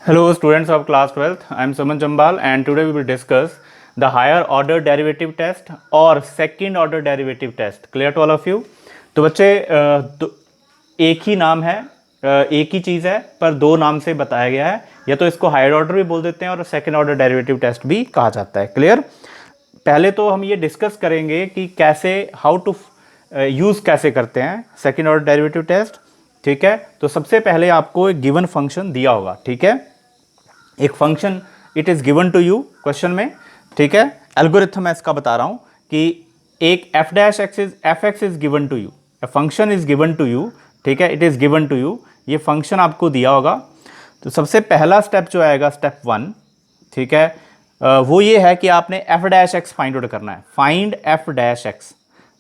Hello students of class 12th, I am Suman Jambal and today we will discuss the higher order derivative test और second order derivative test. Clear to all of you? तो बच्चे एक ही नाम है, एक ही चीज़ है पर दो नाम से बताया गया है, या तो इसको हायर ऑर्डर भी बोल देते हैं और सेकेंड ऑर्डर डेरिवेटिव टेस्ट भी कहा जाता है. क्लियर? पहले तो हम ये डिस्कस करेंगे कि कैसे हाउ टू यूज़ कैसे करते हैं सेकेंड ऑर्डर डेरिवेटिव टेस्ट. ठीक है, तो सबसे पहले आपको एक गिवन फंक्शन दिया होगा. ठीक है, एक function it is given to you question में. ठीक है, एल्गोरिथम मैं इसका बता रहा हूँ कि एक F dash X is F X is given to you, a function is given to you. ठीक है, it is given to you, ये फंक्शन आपको दिया होगा. तो सबसे पहला स्टेप जो आएगा स्टेप 1, ठीक है, वो ये है कि आपने F dash x find out करना है. Find F dash x.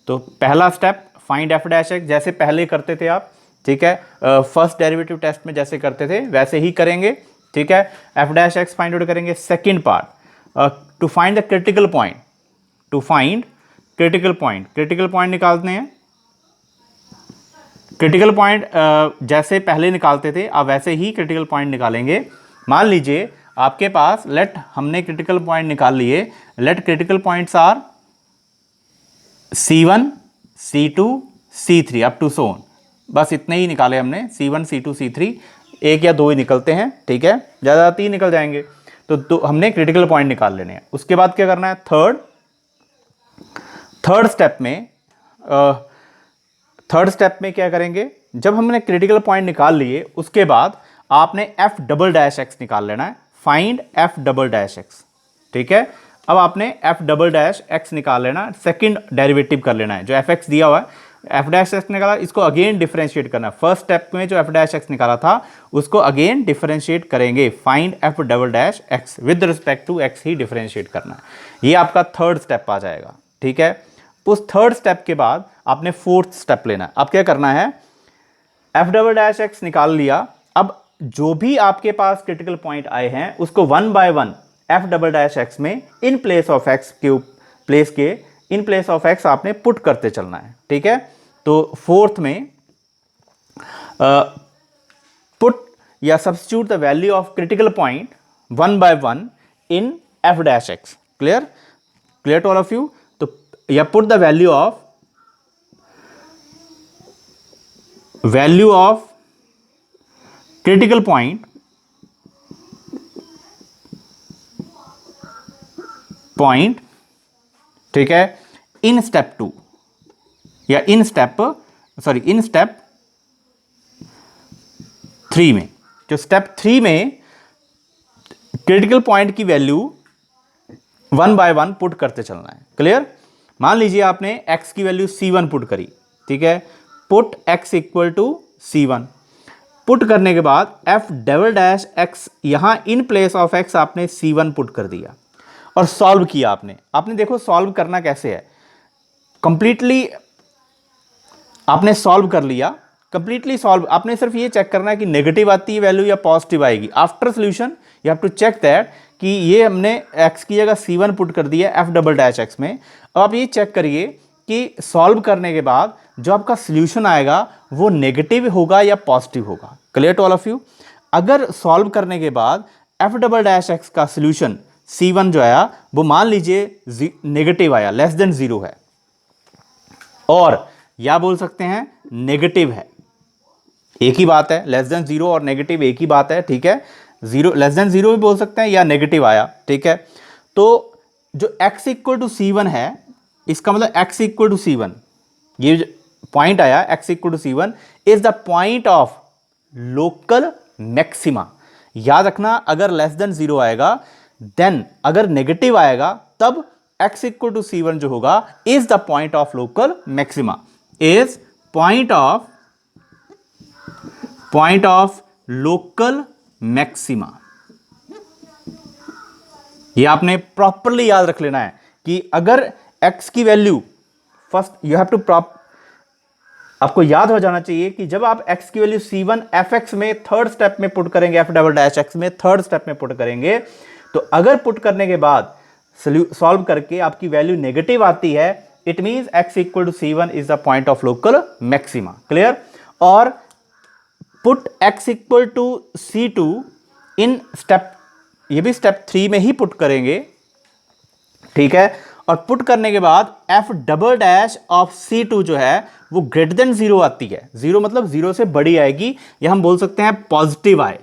तो पहला step find F dash x, जैसे पहले करते थे आप. ठीक है, फर्स्ट डेरिवेटिव टेस्ट में जैसे करते थे वैसे ही करेंगे. ठीक है, f dash x find out करेंगे. Second part, to find the critical point. To find critical point, critical point निकालते हैं. क्रिटिकल पॉइंट जैसे पहले निकालते थे आप वैसे ही क्रिटिकल पॉइंट निकालेंगे. मान लीजिए आपके पास हमने क्रिटिकल पॉइंट निकाल लिए. Let critical points are C1 C2 C3 up to so on. बस इतने ही निकाले हमने, C1 C2 C3. एक या दो ही निकलते हैं. ठीक है, ज़्यादा 3 निकल जाएंगे. तो हमने क्रिटिकल पॉइंट निकाल लेने हैं. उसके बाद क्या करना है, थर्ड स्टेप में क्या करेंगे, जब हमने क्रिटिकल पॉइंट निकाल लिए उसके बाद आपने एफ डबल डैश एक्स निकाल लेना है. Find F double dash x. ठीक है, अब आपने एफ डबल डैश एक्स निकाल लेना, सेकंड डेरिवेटिव कर लेना है. जो एफ एक्स दिया हुआ है, एफ डैश एक्स निकाला, इसको अगेन डिफरेंशिएट करना है. फर्स्ट स्टेप में जो एफ डैश एक्स निकाला था उसको अगेन डिफरेंशिएट करेंगे. Find F double dash X with respect to X ही डिफरेंशिएट करना है. ये आपका थर्ड स्टेप आ जाएगा. ठीक है, उस थर्ड स्टेप के बाद आपने फोर्थ स्टेप लेना है. अब क्या करना है, एफ डबल डैश एक्स निकाल लिया. अब जो भी आपके पास क्रिटिकल पॉइंट आए हैं उसको one by one F double dash x में इन प्लेस ऑफ एक्स के इन प्लेस ऑफ एक्स आपने पुट करते चलना है. ठीक है, तो फोर्थ में पुट या substitute the value of critical point one by one in F dash X. Clear to all of you. तो या put the value of critical point. ठीक है, इन स्टेप 2 या इन स्टेप 3 में. जो स्टेप 3 में क्रिटिकल पॉइंट की value one by one put करते चलना है. क्लियर? मान लीजिए आपने x की वैल्यू C1 पुट करी. ठीक है, put x equal to C1. Put करने के बाद f डबल डैश x, यहां इन प्लेस ऑफ x आपने C1 पुट कर दिया और सॉल्व किया. आपने देखो सॉल्व करना कैसे है. कंप्लीटली आपने सॉल्व कर लिया. कंप्लीटली सॉल्व, आपने सिर्फ ये चेक करना है कि नेगेटिव आती है वैल्यू या पॉजिटिव आएगी. After solution you have to check that कि ये हमने x की जगह C1 पुट कर दिया f डबल डैश x में. अब आप ये चेक करिए कि सॉल्व करने के बाद जो आपका सोल्यूशन आएगा वो नेगेटिव होगा या पॉजिटिव होगा. Clear to all of you. अगर सॉल्व करने के बाद f डबल डैश x का सोल्यूशन C1 जो आया वो मान लीजिए नेगेटिव आया, लेस देन 0 है, और या बोल सकते हैं नेगेटिव है. एक ही बात है, लेस देन 0 और नेगेटिव एक ही बात है. ठीक है, लेस देन 0 भी बोल सकते हैं या नेगेटिव आया. ठीक है, तो जो x इक्वल टू C1 है, इसका मतलब x इक्वल टू C1, ये पॉइंट आया x equal to C1 is the point of local maxima. याद रखना, अगर लेस देन 0 आएगा देन, अगर नेगेटिव आएगा तब x इक्वल टू C1 जो होगा is the point of local maxima. Is point of local maxima. ये आपने प्रॉपरली याद रख लेना है कि अगर x की value first you have to आपको याद हो जाना चाहिए कि जब आप x की वैल्यू C1 fx में थर्ड स्टेप में पुट करेंगे, f डबल डैश x में थर्ड स्टेप में पुट करेंगे, तो अगर पुट करने के बाद सॉल्व करके आपकी वैल्यू नेगेटिव आती है, it means x equal to C1 is the point of local maxima. Clear? और put x equal to C2 in step, ये भी स्टेप 3 में ही पुट करेंगे, ठीक है। और पुट करने के बाद F double dash of C2 जो है वो ग्रेटर देन 0 आती है। 0 मतलब 0 से बड़ी आएगी, या हम बोल सकते हैं पॉजिटिव आए,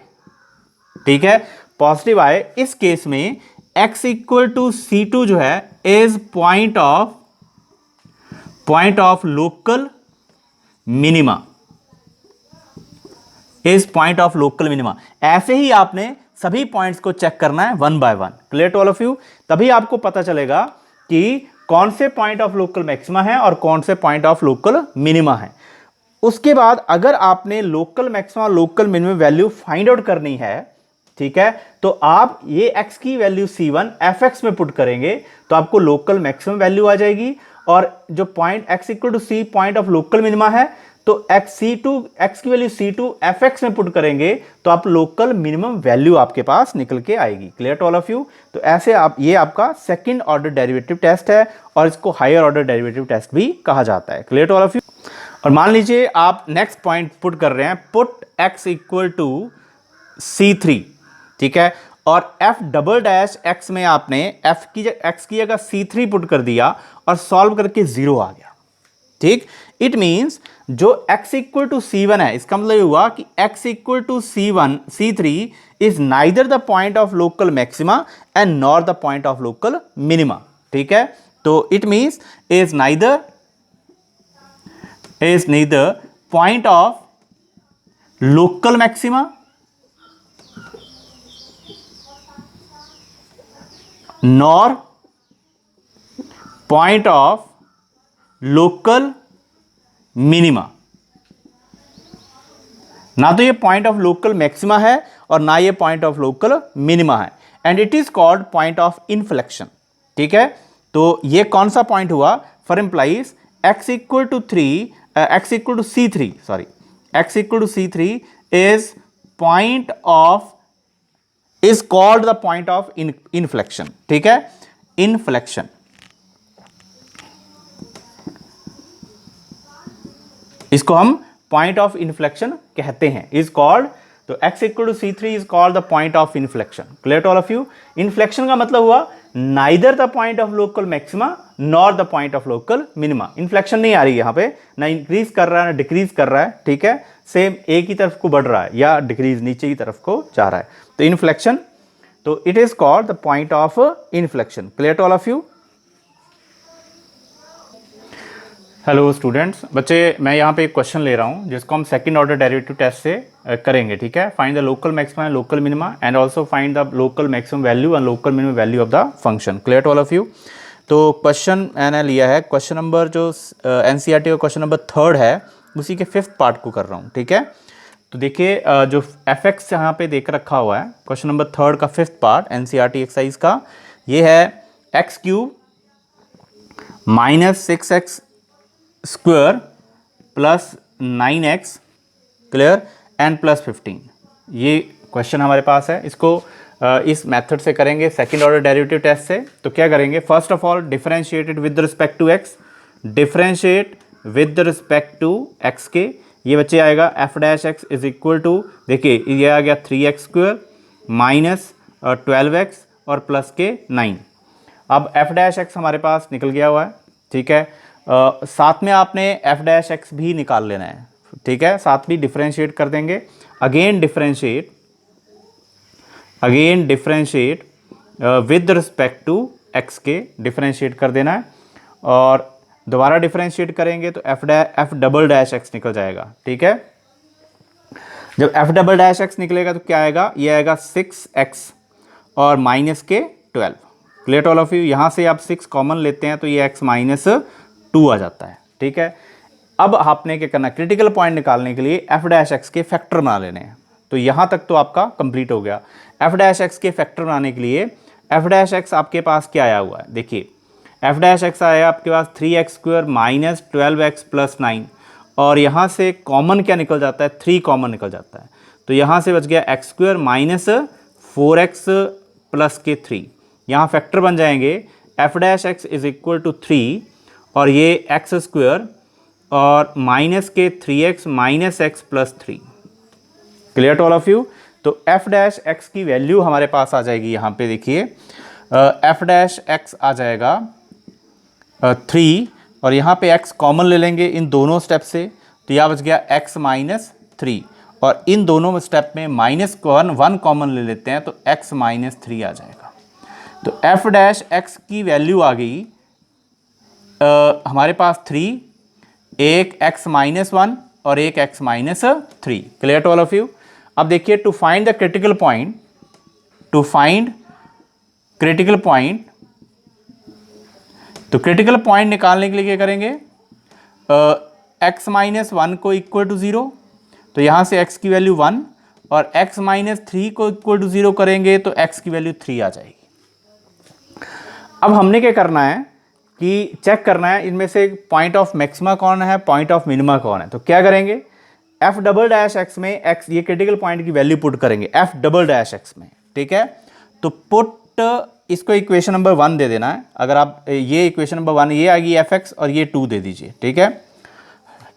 ठीक है, पॉजिटिव आए। इस केस में x इक्वल टू C2 जो है is point of local minima, is point of local minima. ऐसे ही आपने सभी पॉइंट्स को चेक करना है one by one. Clear to all of you? तभी आपको पता चलेगा कि कौन से पॉइंट ऑफ लोकल मैक्सिमा है और कौन से पॉइंट ऑफ लोकल मिनिमा है। उसके बाद अगर आपने local maxima local minimum value find out करनी है, ठीक है, तो आप ये x की वैल्यू C1 fx में पुट करेंगे तो आपको लोकल मैक्सिमम वैल्यू आ जाएगी। और जो point x equal to C point of local minima है, तो x की वैल्यू C2 fx में पुट करेंगे तो आप लोकल मिनिमम वैल्यू आपके पास निकल के आएगी। Clear to all of you? तो ऐसे आप, ये आपका सेकंड ऑर्डर डेरिवेटिव टेस्ट है और इसको हायर ऑर्डर डेरिवेटिव टेस्ट भी कहा जाता है। Clear to all of you? और मान लीजिए आप नेक्स्ट पॉइंट पुट कर रहे हैं, put x equal to C3, ठीक है, और f डबल डैश x में आपने x की जगह C3 पुट कर दिया और सॉल्व करके 0 आ गया, ठीक। इट मींस जो x इक्वल टू C1 है, इसका मतलब ये हुआ कि x equal to C3 is neither the point of local maxima and nor the point of local minima, ठीक है। तो it means is neither point of local maxima nor point of local minima। ना तो ये point of local maxima है और ना ये पॉइंट ऑफ लोकल मिनिमा है, and it is called point of inflection, ठीक है। तो ये कौन सा पॉइंट हुआ? फॉर एम्प्लाइज x equal to C3 is called the point of inflection, ठीक है, inflection। इसको हम पॉइंट ऑफ इन्फ्लेक्शन कहते हैं, इज कॉल्ड। तो x equal to C3 is called the point of inflection. Clear to all of you? Inflection का मतलब हुआ neither the point of local maxima nor the point of local minima. Inflection नहीं आ रही है यहाँ पे, ना इंक्रीज कर रहा है ना डिक्रीज कर रहा है, ठीक है, सेम एक ही तरफ को बढ़ रहा है या डिक्रीज नीचे की तरफ को जा रहा है। तो इन्फ्लेक्शन, तो it is called the point of inflection. Clear to all of you? Hello students, बच्चे मैं यहाँ पे एक क्वेश्चन ले रहा हूँ जिसको हम सेकंड ऑर्डर डेरिवेटिव टेस्ट से करेंगे, ठीक है। Find the local maxima and local minima and also find the local maximum value and local minimum value of the function. Clear to all of you? तो क्वेश्चन मैंने लिया है, question number जो NCERT का क्वेश्चन नंबर 3 है उसी के 5th part को कर रहा हूँ, ठीक है। तो देखिए जो fx यहाँ पे देख रखा हुआ है, क्वेश्चन नंबर 3 का 5th पार्ट NCERT एक्सरसाइज का, ये है x³ minus 6x square plus 9x, clear, and plus 15। ये क्वेश्चन हमारे पास है, इसको इस मेथड से करेंगे सेकंड ऑर्डर डेरिवेटिव टेस्ट से। तो क्या करेंगे? First of all differentiated with respect to x, differentiate with respect to x के, ये बच्चे आएगा f dash x is equal to, देखिए ये आ गया 3x स्क्वायर माइनस 12x और प्लस के 9। अब f डैश x हमारे पास निकल गया हुआ है, ठीक है। साथ में आपने f डैश x भी निकाल लेना है, ठीक है, साथ भी डिफरेंशिएट कर देंगे। Again differentiate with respect to x के डिफरेंशिएट कर देना है, और दोबारा डिफरेंशिएट करेंगे तो f डबल डैश x निकल जाएगा, ठीक है। जब f डबल डैश x निकलेगा तो क्या आएगा? ये आएगा 6x और माइनस के 12। Clear to all of you? यहाँ से आप 6 कॉमन लेते हैं तो ये x माइनस 2 आ जाता है, ठीक है। अब आपने क्या करना? क्रिटिकल पॉइंट निकालने के लिए f डैश x के फैक्टर बना लेने हैं। तो यहाँ तक तो आपका कंप्लीट हो गया। f डैश x के फैक्टर बनाने के लिए f डैश x आपके पास क्या आया हुआ है? देखिए f डैश x आया आपके पास 3x square minus 12x plus 9, और यहाँ से कॉमन क्या निकल जाता है? 3 कॉमन निकल जाता है, तो यहाँ से बच गया x square minus 4x plus के 3। यहाँ फैक्टर बन जाएंगे f dash x is equal to 3 और ये x स्क्वायर और माइनस के 3x minus x plus 3। Clear to all of you? तो एफ डैश एक्स की वैल्यू हमारे पास आ जाएगी यहाँ पे, देखिए एफ डैश एक्स आ जाएगा 3, और यहाँ पे x कॉमन ले लेंगे इन दोनों स्टेप से, तो यह बच गया x माइनस 3, और इन दोनों स्टेप में -1 कॉमन ले लेते हैं तो x माइनस 3 आ जाएगा। तो f डैश x की वैल्यू आ गई हमारे पास 3, एक x माइनस 1 और एक x minus 3। Clear to all of you. अब देखिए to find the critical point, to find critical point, तो क्रिटिकल पॉइंट निकालने के लिए क्या करेंगे, x माइनस 1 को इक्वल टू 0, तो यहाँ से x की वैल्यू 1, और x माइनस 3 को इक्वल टू 0 करेंगे तो x की वैल्यू 3 आ जाएगी। अब हमने क्या करना है कि चेक करना है इनमें से पॉइंट ऑफ मैक्सिमा कौन है, पॉइंट ऑफ मिनिमा कौन है। तो क्या करेंगे, f डबल डैश x में x, ये क्रिटिकल पॉइंट की वैल्यू पुट करेंगे f डबल डैश x में, ठीक है। तो पुट इसको इक्वेशन नंबर 1 दे देना है। अगर आप ये इक्वेशन नंबर 1 ये आएगी fx, और ये 2 दे दीजिए, ठीक है,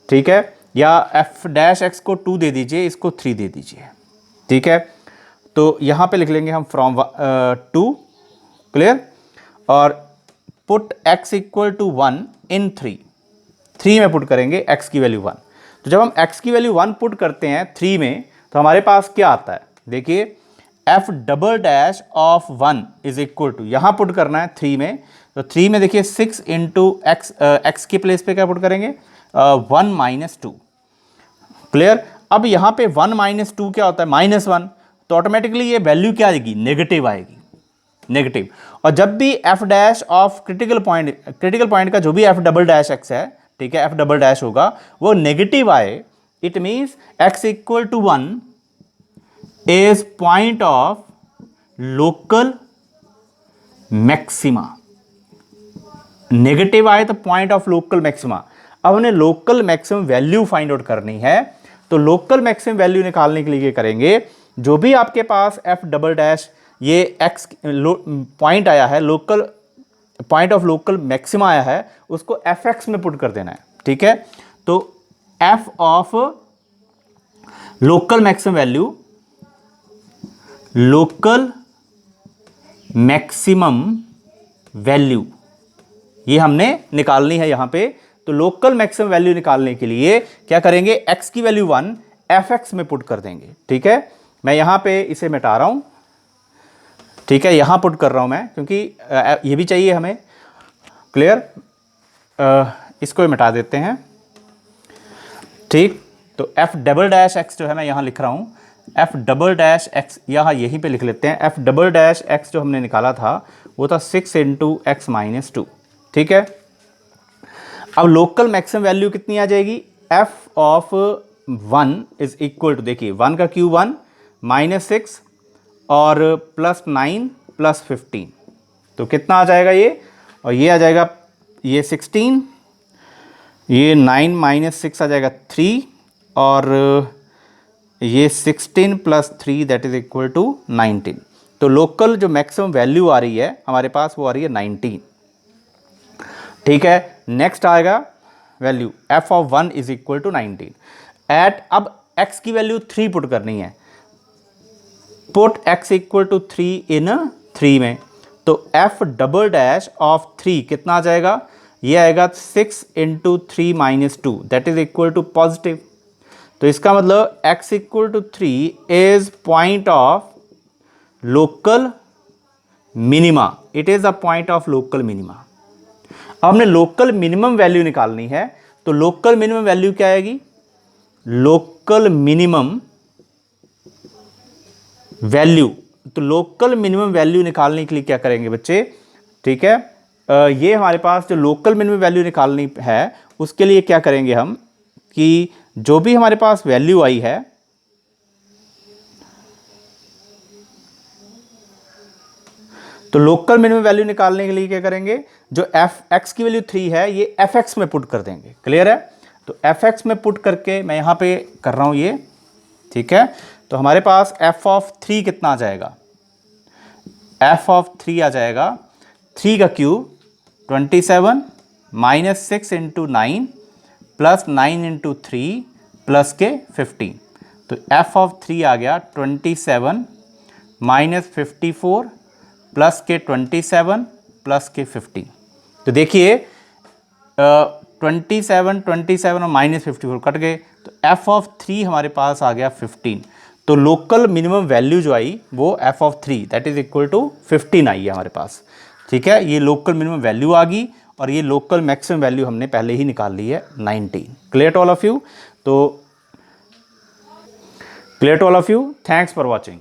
ठीक है, या f डैश x को 2 दे दीजिए, इसको 3 दे दीजिए, ठीक है। तो यहाँ पे लिख लेंगे हम फ्रॉम 2, क्लियर, और पुट x इक्वल टू 1 इन 3 में पुट करेंगे x की वैल्यू 1। तो जब हम x की वैल्यू 1 पुट करते हैं 3 में, तो हमारे पास क्या आता है, देखिए f double dash of 1 is equal to, यहाँ पुट करना है 3 में, तो 3 में देखिए 6 इंटू एक्स के प्लेस पे क्या पुट करेंगे, 1 माइनस 2। क्लियर। अब यहाँ पे 1 माइनस 2 क्या होता है, -1, तो ऑटोमेटिकली ये वैल्यू क्या आएगी, नेगेटिव आएगी, नेगेटिव। और जब भी f dash of critical point का जो भी f डबल डैश x है, ठीक है, f डबल डैश होगा वो नेगेटिव आए, it means x equal to 1 is point of local maxima। Negative आए तो पॉइंट ऑफ लोकल मैक्सिमा। अब हमें local maximum value find out करनी है, तो लोकल मैक्सिमम वैल्यू निकालने के लिए करेंगे, जो भी आपके पास एफ डबल डैश ये एक्स पॉइंट आया है, local point of local maxima आया है, उसको एफ एक्स में पुट कर देना है, ठीक है। तो F of local maximum value, local maximum value ये हमने निकालनी है यहां पे। तो लोकल मैक्सिमम वैल्यू निकालने के लिए क्या करेंगे, x की वैल्यू 1 fx में पुट कर देंगे, ठीक है। मैं यहां पे इसे मिटा रहा हूं, ठीक है, यहां पुट कर रहा हूं मैं, क्योंकि ये भी चाहिए हमें, क्लियर। इसको मिटा देते हैं, ठीक। तो f डबल डैश x जो है मैं यहां लिख रहा हूं, f डबल डैश x यहाँ यहीं पे लिख लेते हैं। f डबल डैश x जो हमने निकाला था वो था 6 इंटू एक्स माइनस 2, ठीक है। अब लोकल मैक्सिमम वैल्यू कितनी आ जाएगी, f of 1 is equal to, देखिए 1 का क्यूब 1 -6 और +9 +15, तो कितना आ जाएगा ये, और ये आ जाएगा ये 16, ये 9 - 6 आ जाएगा 3, और ये 16 + 3 दैट इज इक्वल टू 19। तो लोकल जो मैक्सिमम वैल्यू आ रही है हमारे पास वो आ रही है 19, ठीक है। नेक्स्ट आएगा value f of 1 is equal to 19 eight, अब x की वैल्यू 3 पुट करनी है, put x equal to 3 in 3 में, तो f डबल डैश ऑफ 3 कितना आ जाएगा, ये आएगा 6 into 3 - 2 that is equal to positive. तो इसका मतलब x equal to 3 is point of local minima, it is a point of local minima. अब हमने लोकल मिनिमम वैल्यू निकालनी है, तो लोकल मिनिमम वैल्यू क्या आएगी, लोकल मिनिमम वैल्यू, तो लोकल मिनिमम वैल्यू निकालने के लिए क्या करेंगे बच्चे, ठीक है। ये हमारे पास जो लोकल मिनिमम वैल्यू निकालनी है उसके लिए क्या करेंगे हम, कि जो भी हमारे पास वैल्यू आई है, तो लोकल मिनिमम वैल्यू निकालने के लिए क्या करेंगे, जो x की वैल्यू 3 है ये fx में पुट कर देंगे, क्लियर है। तो fx में पुट करके मैं यहां पे कर रहा हूं ये, ठीक है। तो हमारे पास f ऑफ 3 कितना आ जाएगा, f ऑफ 3 आ जाएगा 3 का क्यूब 27 -6 इंटू 9 +9 इंटू 3 प्लस के 15, तो एफ ऑफ 3 आ गया 27 माइनस 54 प्लस के 27 प्लस के 50। तो देखिए 27 और माइनस 54 कट गए, तो एफ ऑफ 3 हमारे पास आ गया 15। तो लोकल मिनिमम वैल्यू जो आई वो f of 3 that is equal to 15 आई है हमारे पास। ठीक है, ये लोकल मिनिमम वैल्यू आ गई और ये लोकल मैक्सिमम वैल्यू हमने पहले ही निकाल ली है 19। Clear to all of you? तो clear to all of you, thanks for watching.